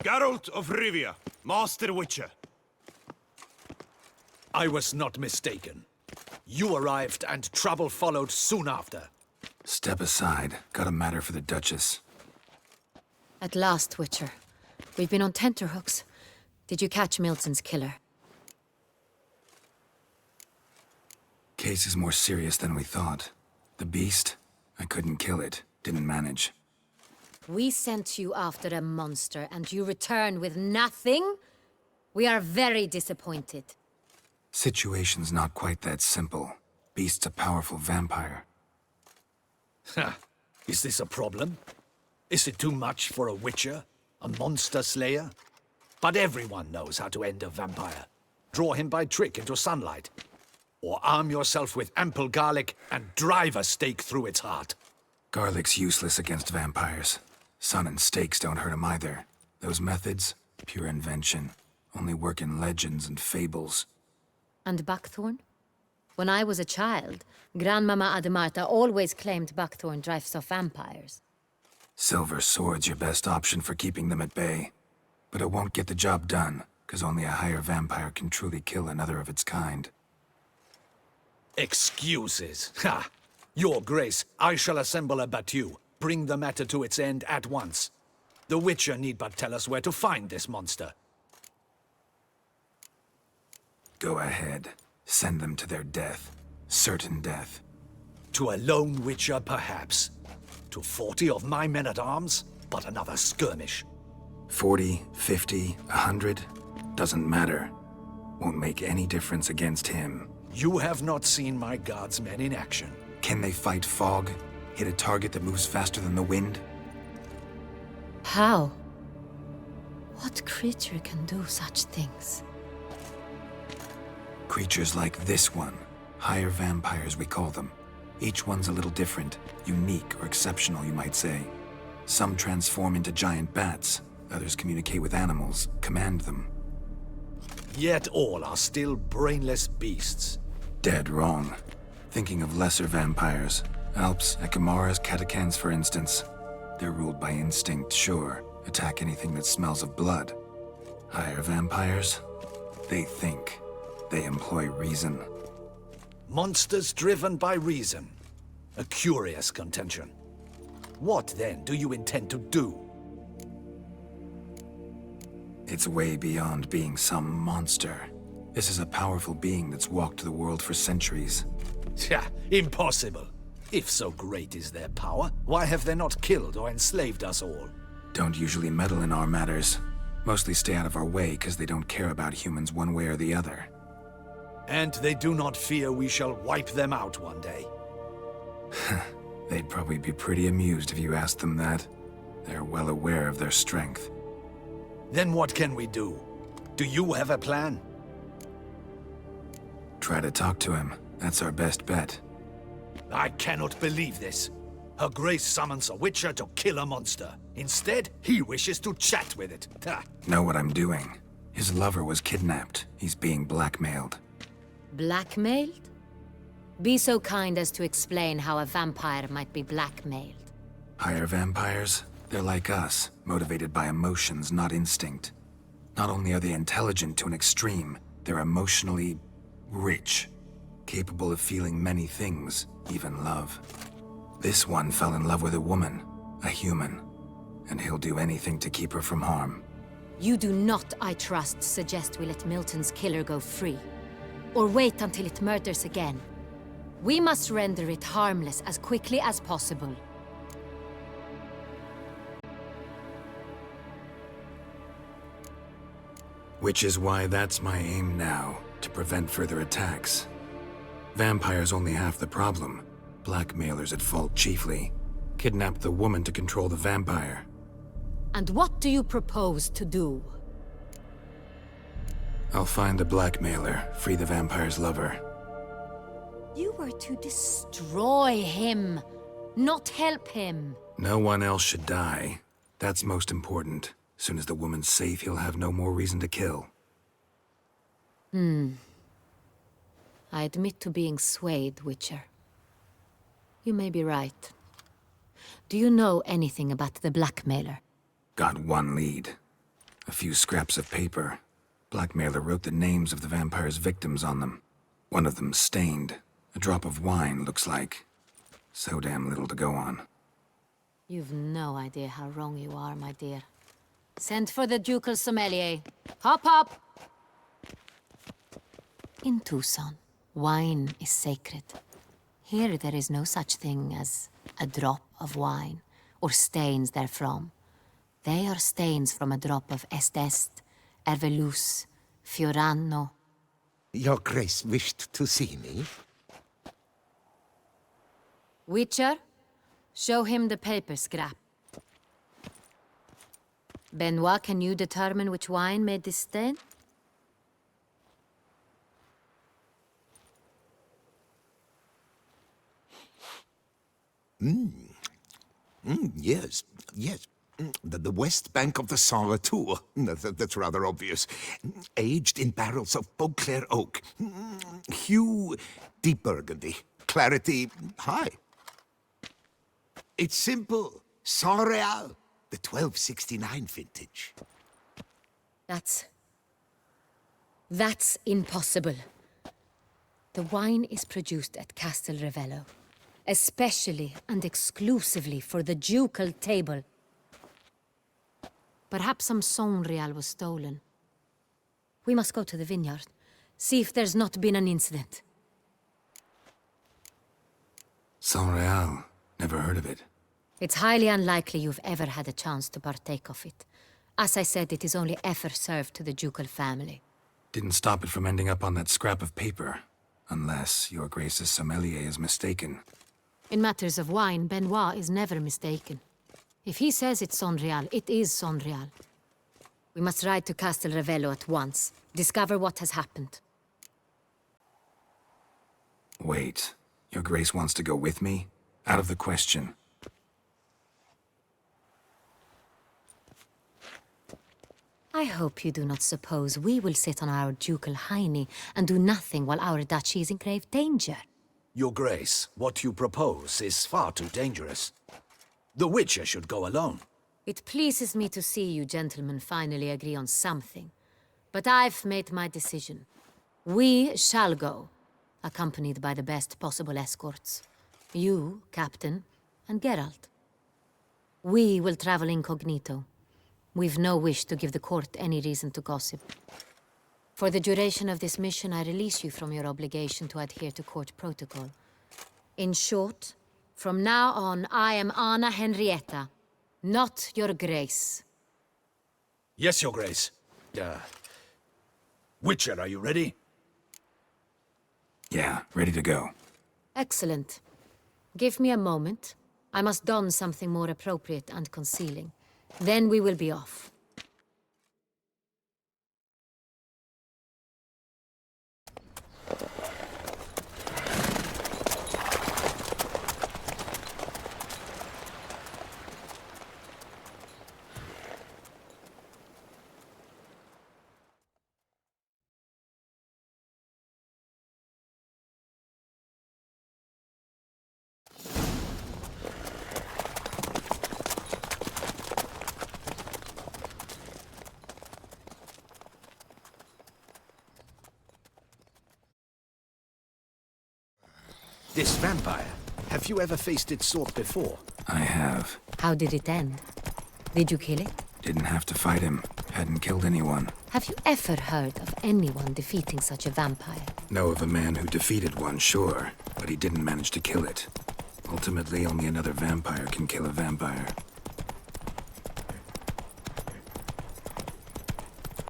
Geralt of Rivia, Master Witcher. I was not mistaken. You arrived and trouble followed soon after. Step aside. Got a matter for the Duchess. At last, Witcher. We've been on tenterhooks. Did you catch Milton's killer? Case is more serious than we thought. The beast? I couldn't kill it. Didn't manage. We sent you after a monster, and you return with nothing? We are very disappointed. Situation's not quite that simple. Beast's a powerful vampire. Ha! Is this a problem? Is it too much for a witcher? A monster slayer? But everyone knows how to end a vampire. Draw him by trick into sunlight. Or arm yourself with ample garlic and drive a stake through its heart. Garlic's useless against vampires. Sun and stakes don't hurt him either. Those methods, pure invention. Only work in legends and fables. And Buckthorn? When I was a child, Grandmama Ademarta always claimed Buckthorn drives off vampires. Silver sword's your best option for keeping them at bay. But it won't get the job done, because only a higher vampire can truly kill another of its kind. Excuses. Ha! Your Grace, I shall assemble a battue. Bring the matter to its end at once. The Witcher need but tell us where to find this monster. Go ahead. Send them to their death. Certain death. To a lone Witcher, perhaps. To 40 of my men-at-arms, but another skirmish. 40, 50, 100? Doesn't matter. Won't make any difference against him. You have not seen my guardsmen in action. Can they fight fog? Hit a target that moves faster than the wind? How? What creature can do such things? Creatures like this one. Higher vampires, we call them. Each one's a little different. Unique or exceptional, you might say. Some transform into giant bats. Others communicate with animals, command them. Yet all are still brainless beasts. Dead wrong. Thinking of lesser vampires. Alps, Ekamaras, Catacans, for instance. They're ruled by instinct, sure. Attack anything that smells of blood. Higher vampires? They think. They employ reason. Monsters driven by reason. A curious contention. What, then, do you intend to do? It's way beyond being some monster. This is a powerful being that's walked the world for centuries. Tja, impossible. If so great is their power, why have they not killed or enslaved us all? Don't usually meddle in our matters. Mostly stay out of our way because they don't care about humans one way or the other. And they do not fear we shall wipe them out one day. They'd probably be pretty amused if you asked them that. They're well aware of their strength. Then what can we do? Do you have a plan? Try to talk to him. That's our best bet. I cannot believe this. Her Grace summons a Witcher to kill a monster. Instead, he wishes to chat with it. Ha. Know what I'm doing. His lover was kidnapped. He's being blackmailed. Blackmailed? Be so kind as to explain how a vampire might be blackmailed. Higher vampires? They're like us, motivated by emotions, not instinct. Not only are they intelligent to an extreme, they're emotionally rich. Capable of feeling many things, even love. This one fell in love with a woman, a human, and he'll do anything to keep her from harm. You do not, I trust, suggest we let Milton's killer go free. Or wait until it murders again. We must render it harmless as quickly as possible. Which is why that's my aim now, to prevent further attacks. Vampires only half the problem. Blackmailers at fault chiefly. Kidnap the woman to control the vampire. And what do you propose to do? I'll find the blackmailer, free the vampire's lover. You were to destroy him, not help him. No one else should die. That's most important. Soon as the woman's safe, he'll have no more reason to kill. I admit to being swayed, Witcher. You may be right. Do you know anything about the blackmailer? Got one lead. A few scraps of paper. Blackmailer wrote the names of the vampire's victims on them. One of them stained. A drop of wine, looks like. So damn little to go on. You've no idea how wrong you are, my dear. Send for the ducal sommelier. Hop, hop! In Tucson, wine is sacred. Here there is no such thing as a drop of wine, or stains therefrom. They are stains from a drop of Est, Ervelus, Fiorano. Your Grace wished to see me? Witcher, show him the paper scrap. Benoit, can you determine which wine made this stain? Yes, yes. The west bank of the Saint Latour. That's rather obvious. Aged in barrels of Beauclair oak. Hue, deep burgundy. Clarity, high. It's simple. Saint Real, the 1269 vintage. That's impossible. The wine is produced at Castel Ravello, especially and exclusively for the ducal table. Perhaps some Saint Real was stolen. We must go to the vineyard, see if there's not been an incident. Saint Real. Never heard of it. It's highly unlikely you've ever had a chance to partake of it. As I said, it is only ever served to the ducal family. Didn't stop it from ending up on that scrap of paper. Unless your Grace's sommelier is mistaken. In matters of wine, Benoit is never mistaken. If he says it's Saint Real, it is Saint Real. We must ride to Castel Ravello at once. Discover what has happened. Wait. Your Grace wants to go with me? Out of the question. I hope you do not suppose we will sit on our ducal hiney and do nothing while our duchy is in grave danger. Your Grace, what you propose is far too dangerous. The Witcher should go alone. It pleases me to see you gentlemen finally agree on something. But I've made my decision. We shall go, accompanied by the best possible escorts. You, Captain, and Geralt. We will travel incognito. We've no wish to give the court any reason to gossip. For the duration of this mission, I release you from your obligation to adhere to court protocol. In short, from now on, I am Anna Henrietta, not your Grace. Yes, Your Grace. Witcher, are you ready? Yeah, ready to go. Excellent. Give me a moment. I must don something more appropriate and concealing. Then we will be off. This vampire, have you ever faced its sort before? I have. How did it end? Did you kill it? Didn't have to fight him. Hadn't killed anyone. Have you ever heard of anyone defeating such a vampire? Know of a man who defeated one, sure, but he didn't manage to kill it. Ultimately, only another vampire can kill a vampire.